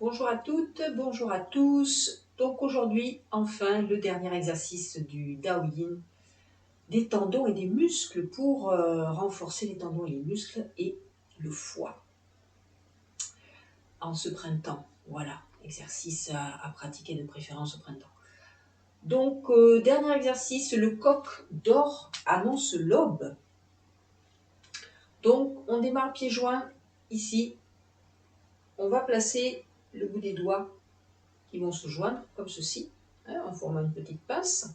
Bonjour à toutes, bonjour à tous. Donc aujourd'hui, enfin, le dernier exercice du Daoyin, des tendons et des muscles pour renforcer les tendons et les muscles et le foie. En ce printemps, voilà, exercice à pratiquer de préférence au printemps. Donc, dernier exercice, le coq d'or annonce l'aube. Donc, on démarre pieds joints ici. On va placer le bout des doigts qui vont se joindre comme ceci, en formant une petite pince.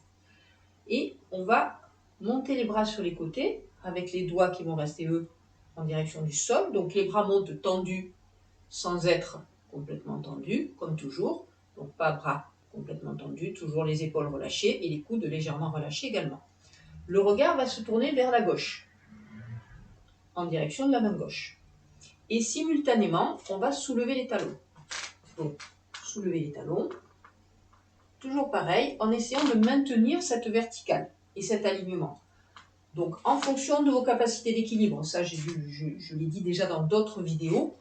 Et on va monter les bras sur les côtés avec les doigts qui vont rester, eux, en direction du sol. Donc les bras montent tendus sans être complètement tendus, comme toujours. Donc pas bras complètement tendus, toujours les épaules relâchées et les coudes légèrement relâchés également. Le regard va se tourner vers la gauche, en direction de la main gauche. Et simultanément, on va soulever les talons. Donc, soulever les talons. Toujours pareil, en essayant de maintenir cette verticale et cet alignement. Donc, en fonction de vos capacités d'équilibre, ça je l'ai dit déjà dans d'autres vidéos,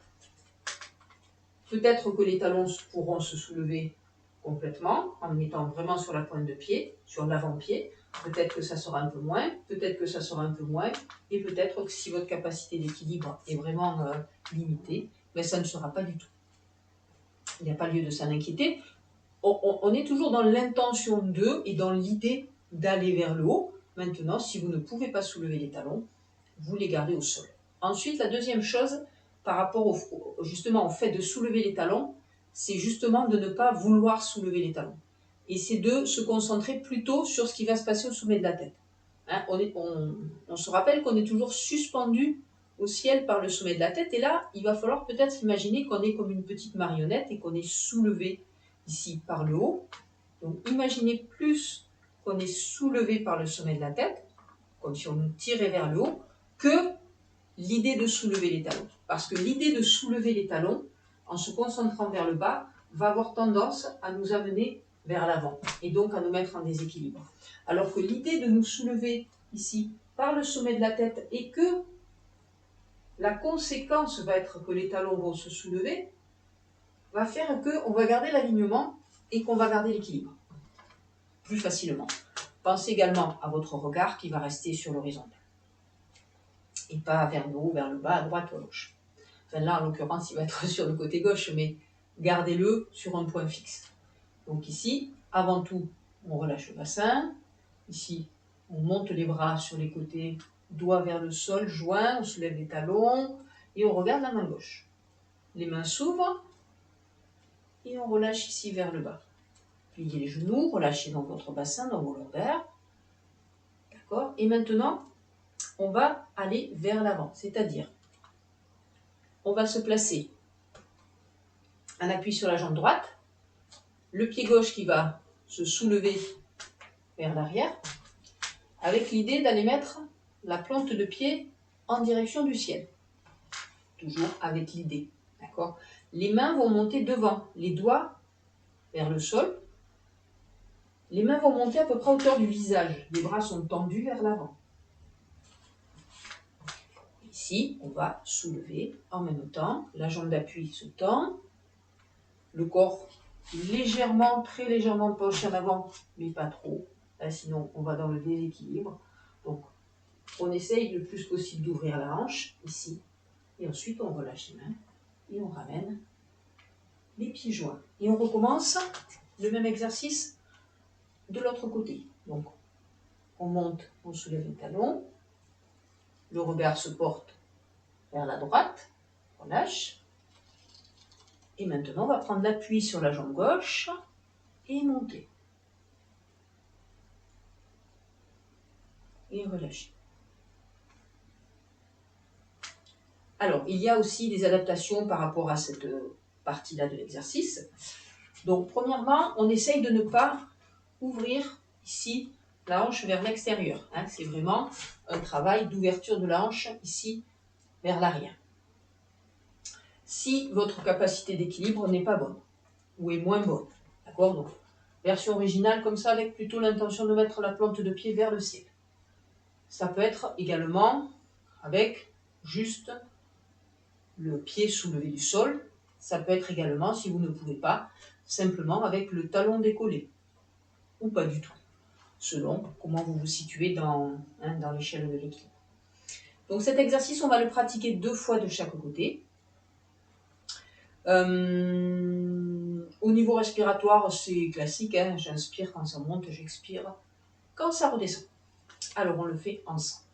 peut-être que les talons pourront se soulever complètement en mettant vraiment sur la pointe de pied, sur l'avant-pied. Peut-être que ça sera un peu moins, peut-être que ça sera un peu moins, et peut-être que si votre capacité d'équilibre est vraiment limitée, mais ça ne sera pas du tout. Il n'y a pas lieu de s'en inquiéter. On est toujours dans l'intention de et dans l'idée d'aller vers le haut. Maintenant, si vous ne pouvez pas soulever les talons, vous les gardez au sol. Ensuite, la deuxième chose, par rapport justement au fait de soulever les talons, c'est justement de ne pas vouloir soulever les talons. Et c'est de se concentrer plutôt sur ce qui va se passer au sommet de la tête. On se rappelle qu'on est toujours suspendu au ciel par le sommet de la tête. Et là, il va falloir peut-être imaginer qu'on est comme une petite marionnette et qu'on est soulevé ici par le haut. Donc imaginez plus qu'on est soulevé par le sommet de la tête, comme si on nous tirait vers le haut, que l'idée de soulever les talons. Parce que l'idée de soulever les talons, en se concentrant vers le bas, va avoir tendance à nous amener vers l'avant et donc à nous mettre en déséquilibre. Alors que l'idée de nous soulever ici par le sommet de la tête et que la conséquence va être que les talons vont se soulever, va faire qu'on va garder l'alignement et qu'on va garder l'équilibre plus facilement. Pensez également à votre regard qui va rester sur l'horizontal et pas vers le haut, vers le bas, à droite ou à gauche. Enfin là, en l'occurrence, il va être sur le côté gauche, mais gardez-le sur un point fixe. Donc ici, avant tout, on relâche le bassin. Ici, on monte les bras sur les côtés, doigts vers le sol, joints, on soulève les talons et on regarde la main gauche. Les mains s'ouvrent et on relâche ici vers le bas. Pliez les genoux, relâchez dans votre bassin, dans vos lombaires. D'accord ? Et maintenant, on va aller vers l'avant, c'est-à-dire, on va se placer un appui sur la jambe droite, le pied gauche qui va se soulever vers l'arrière, avec l'idée d'aller mettre la plante de pied en direction du ciel. Toujours avec l'idée, d'accord ? Les mains vont monter devant, les doigts vers le sol. Les mains vont monter à peu près à hauteur du visage. Les bras sont tendus vers l'avant. Ici, on va soulever en même temps. La jambe d'appui se tend. Le corps légèrement, très légèrement penché en avant, mais pas trop. Là, sinon, on va dans le déséquilibre. Donc, on essaye le plus possible d'ouvrir la hanche, ici. Et ensuite, on relâche les mains et on ramène les pieds joints. Et on recommence le même exercice de l'autre côté. Donc, on monte, on soulève les talons. Le regard se porte vers la droite. Relâche. Et maintenant, on va prendre l'appui sur la jambe gauche et monter. Et relâcher. Alors, il y a aussi des adaptations par rapport à cette partie-là de l'exercice. Donc, premièrement, on essaye de ne pas ouvrir ici la hanche vers l'extérieur. C'est vraiment un travail d'ouverture de la hanche ici vers l'arrière. Si votre capacité d'équilibre n'est pas bonne ou est moins bonne, d'accord ? Donc, version originale comme ça avec plutôt l'intention de mettre la plante de pied vers le ciel. Ça peut être également avec juste le pied soulevé du sol Ça peut être également, si vous ne pouvez pas, simplement avec le talon décollé, ou pas du tout, selon comment vous vous situez dans l'échelle de l'équilibre. Donc cet exercice, on va le pratiquer 2 fois de chaque côté. Au niveau respiratoire, c'est classique, hein, j'inspire quand ça monte, j'expire quand ça redescend. Alors on le fait ensemble.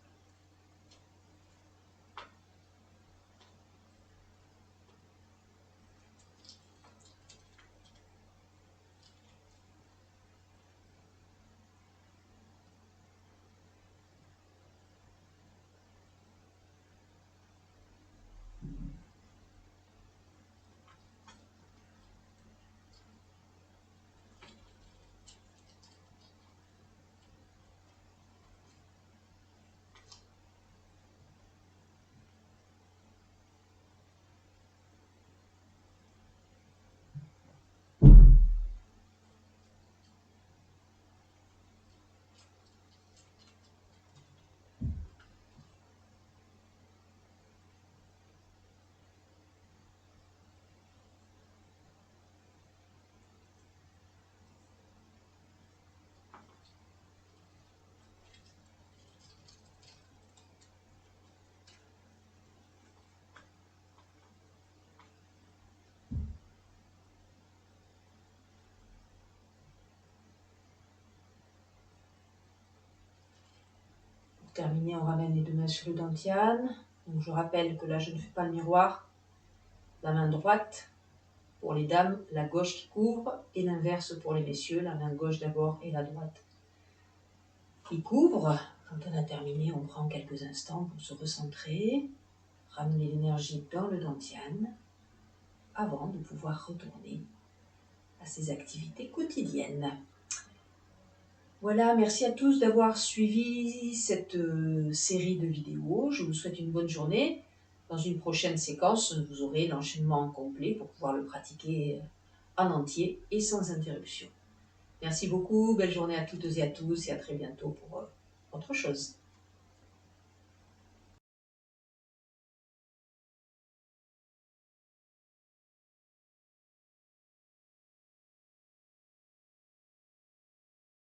Pour terminer, on ramène les 2 mains sur le dantian. Donc je rappelle que là, je ne fais pas le miroir. La main droite pour les dames, la gauche qui couvre, et l'inverse pour les messieurs, la main gauche d'abord et la droite qui couvre. Quand on a terminé, on prend quelques instants pour se recentrer, ramener l'énergie dans le dantian, avant de pouvoir retourner à ses activités quotidiennes. Voilà, merci à tous d'avoir suivi cette série de vidéos. Je vous souhaite une bonne journée. Dans une prochaine séquence, vous aurez l'enchaînement complet pour pouvoir le pratiquer en entier et sans interruption. Merci beaucoup, belle journée à toutes et à tous et à très bientôt pour autre chose.